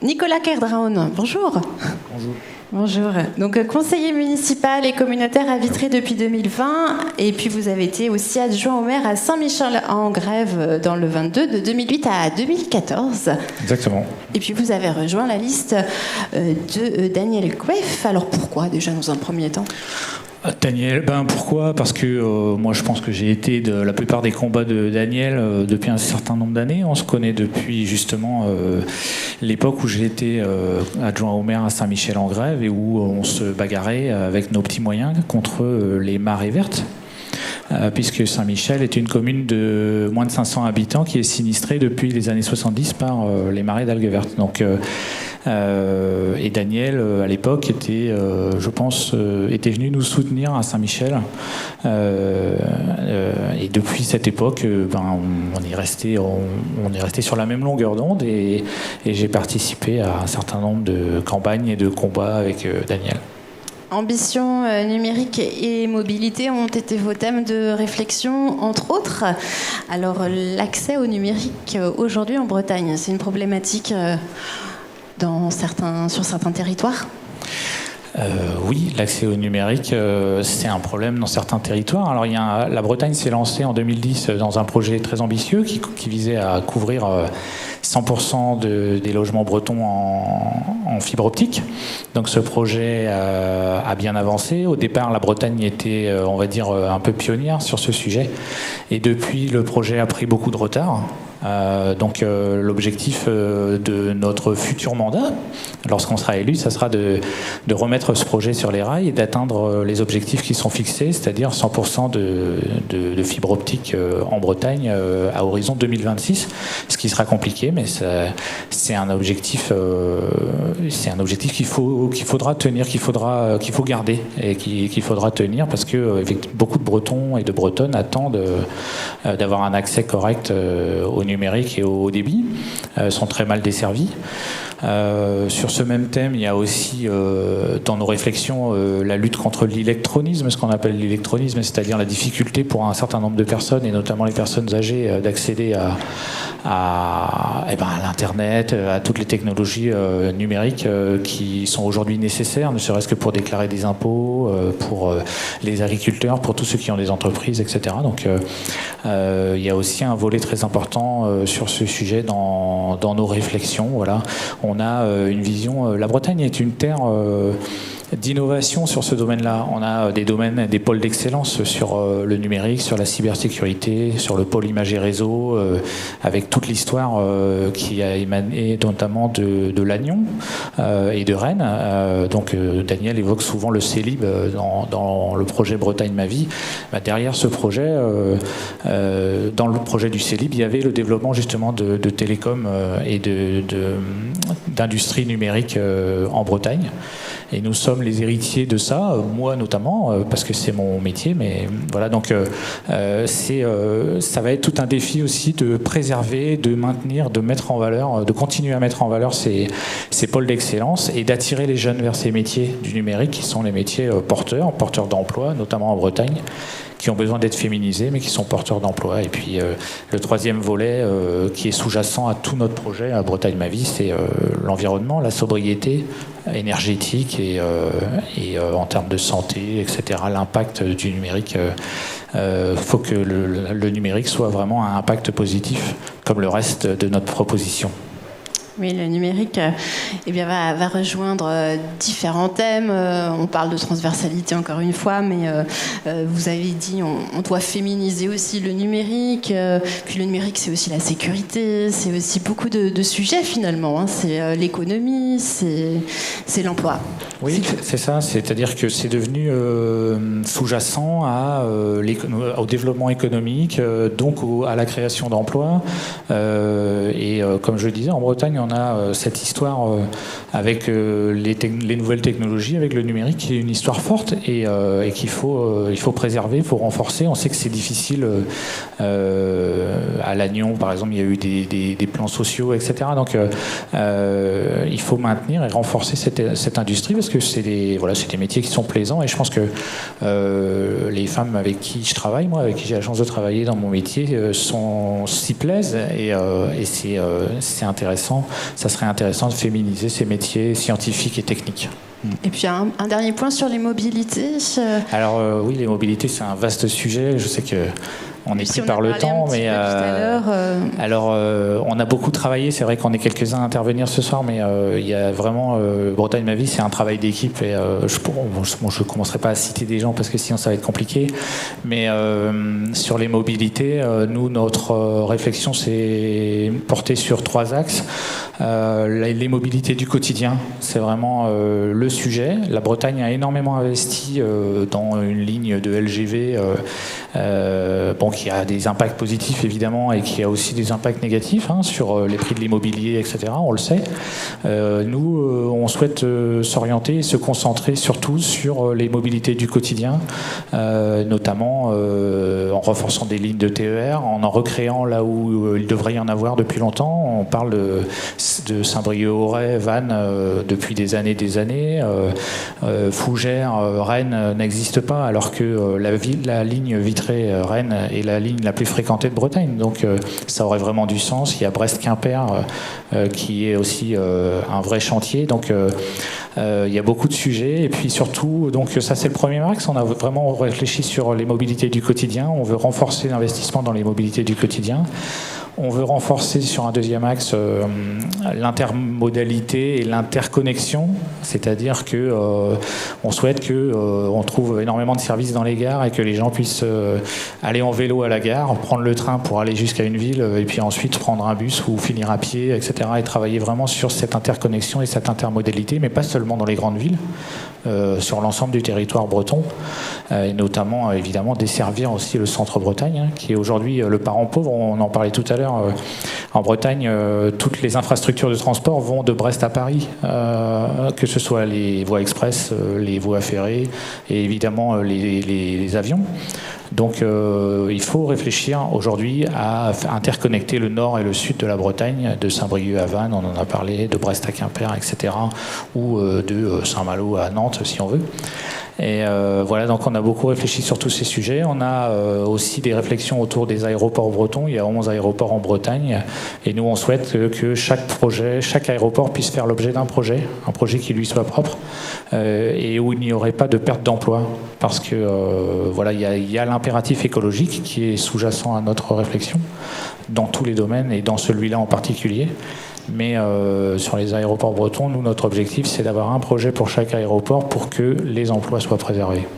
Nicolas Kerdraon, bonjour. Bonjour. Bonjour. Donc, conseiller municipal et communautaire à Vitré depuis 2020. Et puis, vous avez été aussi adjoint au maire à Saint-Michel-en-Grève dans le 22, de 2008 à 2014. Exactement. Et puis, vous avez rejoint la liste de Daniel Queff. Alors, pourquoi déjà dans un premier temps ? Daniel, pourquoi ? Parce que moi je pense que j'ai été de la plupart des combats de Daniel depuis un certain nombre d'années. On se connaît depuis justement l'époque où j'ai été adjoint au maire à Saint-Michel-en-Grève et où on se bagarrait avec nos petits moyens contre les marées vertes. Puisque Saint-Michel est une commune de moins de 500 habitants qui est sinistrée depuis les années 70 par les marées d'algues vertes. Donc, et Daniel, à l'époque, était, je pense, était venu nous soutenir à Saint-Michel. Et depuis cette époque, on est resté sur la même longueur d'onde et j'ai participé à un certain nombre de campagnes et de combats avec Daniel. Ambition numérique et mobilité ont été vos thèmes de réflexion, entre autres. Alors, l'accès au numérique aujourd'hui en Bretagne, c'est une problématique sur certains territoires ? Oui, l'accès au numérique, c'est un problème dans certains territoires. Alors, la Bretagne s'est lancée en 2010 dans un projet très ambitieux qui visait à couvrir 100% des logements bretons en fibre optique. Donc ce projet a bien avancé. Au départ, la Bretagne était, on va dire, un peu pionnière sur ce sujet. Et depuis, le projet a pris beaucoup de retard. Donc l'objectif de notre futur mandat, lorsqu'on sera élu, ça sera de remettre ce projet sur les rails et d'atteindre les objectifs qui sont fixés, c'est-à-dire 100% de fibre optique en Bretagne à horizon 2026, ce qui sera compliqué, mais c'est un objectif qu'il faudra tenir, qu'il faut garder et qu'il faudra tenir parce que beaucoup de Bretons et de Bretonnes attendent d'avoir un accès correct au numérique et au débit, sont très mal desservis. Sur ce même thème, il y a aussi dans nos réflexions la lutte contre l'électronisme, ce qu'on appelle l'électronisme, c'est-à-dire la difficulté pour un certain nombre de personnes, et notamment les personnes âgées, d'accéder à l'Internet, à toutes les technologies numériques qui sont aujourd'hui nécessaires, ne serait-ce que pour déclarer des impôts, pour les agriculteurs, pour tous ceux qui ont des entreprises, etc. Donc il y a aussi un volet très important sur ce sujet dans nos réflexions. Voilà. On a une vision. La Bretagne est une terre d'innovation sur ce domaine-là. On a des pôles d'excellence sur le numérique, sur la cybersécurité, sur le pôle imagerie réseau, avec toute l'histoire qui a émané notamment de Lannion et de Rennes. Donc Daniel évoque souvent le CELIB dans le projet Bretagne ma vie. Derrière ce projet, dans le projet du CELIB, il y avait le développement justement de télécom et d'industrie numérique en Bretagne. Et nous sommes les héritiers de ça, moi notamment, parce que c'est mon métier. Mais voilà, donc ça va être tout un défi aussi de préserver, de maintenir, de mettre en valeur, de continuer à mettre en valeur ces pôles d'excellence et d'attirer les jeunes vers ces métiers du numérique qui sont les métiers porteurs d'emploi, notamment en Bretagne, qui ont besoin d'être féminisés, mais qui sont porteurs d'emploi. Et puis le troisième volet qui est sous-jacent à tout notre projet à Bretagne ma vie, c'est l'environnement, la sobriété énergétique et en termes de santé, etc. L'impact du numérique. Faut que le numérique soit vraiment un impact positif, comme le reste de notre proposition. Oui, le numérique va rejoindre différents thèmes. On parle de transversalité encore une fois, mais vous avez dit on doit féminiser aussi le numérique. Puis le numérique, c'est aussi la sécurité, c'est aussi beaucoup de sujets finalement. Hein. C'est l'économie, c'est l'emploi. Oui, c'est ça. C'est-à-dire que c'est devenu sous-jacent au développement économique, donc à la création d'emplois. Et comme je le disais, en Bretagne, on a cette histoire avec les nouvelles technologies, avec le numérique, qui est une histoire forte et qu'il faut préserver, il faut renforcer. On sait que c'est difficile. À Lannion, par exemple, il y a eu des plans sociaux, etc. Donc, il faut maintenir et renforcer cette industrie parce que c'est des métiers qui sont plaisants. Et je pense que les femmes avec qui je travaille, moi, avec qui j'ai la chance de travailler dans mon métier, s'y plaisent et c'est intéressant ça serait intéressant de féminiser ces métiers scientifiques et techniques. Et puis un dernier point sur les mobilités. Alors oui, les mobilités, c'est un vaste sujet. Je sais que on est pris par le temps, mais alors on a beaucoup travaillé. C'est vrai qu'on est quelques-uns à intervenir ce soir, mais il y a vraiment Bretagne ma vie, c'est un travail d'équipe. Et je commencerai pas à citer des gens parce que sinon ça va être compliqué. Mais sur les mobilités, nous notre réflexion s'est portée sur 3 axes. Les mobilités du quotidien, c'est vraiment le sujet. La Bretagne a énormément investi dans une ligne de LGV. Qui a des impacts positifs évidemment et qui a aussi des impacts négatifs sur les prix de l'immobilier, etc. On le sait. Nous, on souhaite s'orienter et se concentrer surtout sur les mobilités du quotidien, notamment en renforçant des lignes de TER, en recréant là où il devrait y en avoir depuis longtemps. On parle de Saint-Brieuc-Auray, Vannes depuis des années. Fougères, Rennes n'existe pas alors que la ligne Vitré-Rennes est la ligne la plus fréquentée de Bretagne. Donc ça aurait vraiment du sens. Il y a Brest-Quimper qui est aussi un vrai chantier. Donc il y a beaucoup de sujets. Et puis surtout, donc ça c'est le premier axe. On a vraiment réfléchi sur les mobilités du quotidien. On veut renforcer l'investissement dans les mobilités du quotidien. On veut renforcer sur un deuxième axe l'intermodalité et l'interconnexion, c'est-à-dire que on souhaite que on trouve énormément de services dans les gares et que les gens puissent aller en vélo à la gare, prendre le train pour aller jusqu'à une ville et puis ensuite prendre un bus ou finir à pied, etc. Et travailler vraiment sur cette interconnexion et cette intermodalité, mais pas seulement dans les grandes villes, sur l'ensemble du territoire breton, et notamment évidemment desservir aussi le centre Bretagne, qui est aujourd'hui le parent pauvre. On en parlait tout à l'heure. En Bretagne, toutes les infrastructures de transport vont de Brest à Paris, que ce soit les voies express, les voies ferrées et évidemment les avions. Donc il faut réfléchir aujourd'hui à interconnecter le nord et le sud de la Bretagne, de Saint-Brieuc à Vannes, on en a parlé, de Brest à Quimper, etc., ou de Saint-Malo à Nantes, si on veut. Et voilà, donc on a beaucoup réfléchi sur tous ces sujets. On a aussi des réflexions autour des aéroports bretons. Il y a 11 aéroports en Bretagne. Et nous, on souhaite que chaque aéroport puisse faire l'objet d'un projet, un projet qui lui soit propre, et où il n'y aurait pas de perte d'emploi. Parce que voilà, il y a l'impératif écologique qui est sous-jacent à notre réflexion, dans tous les domaines et dans celui-là en particulier. Mais sur les aéroports bretons, nous, notre objectif, c'est d'avoir un projet pour chaque aéroport pour que les emplois soient préservés.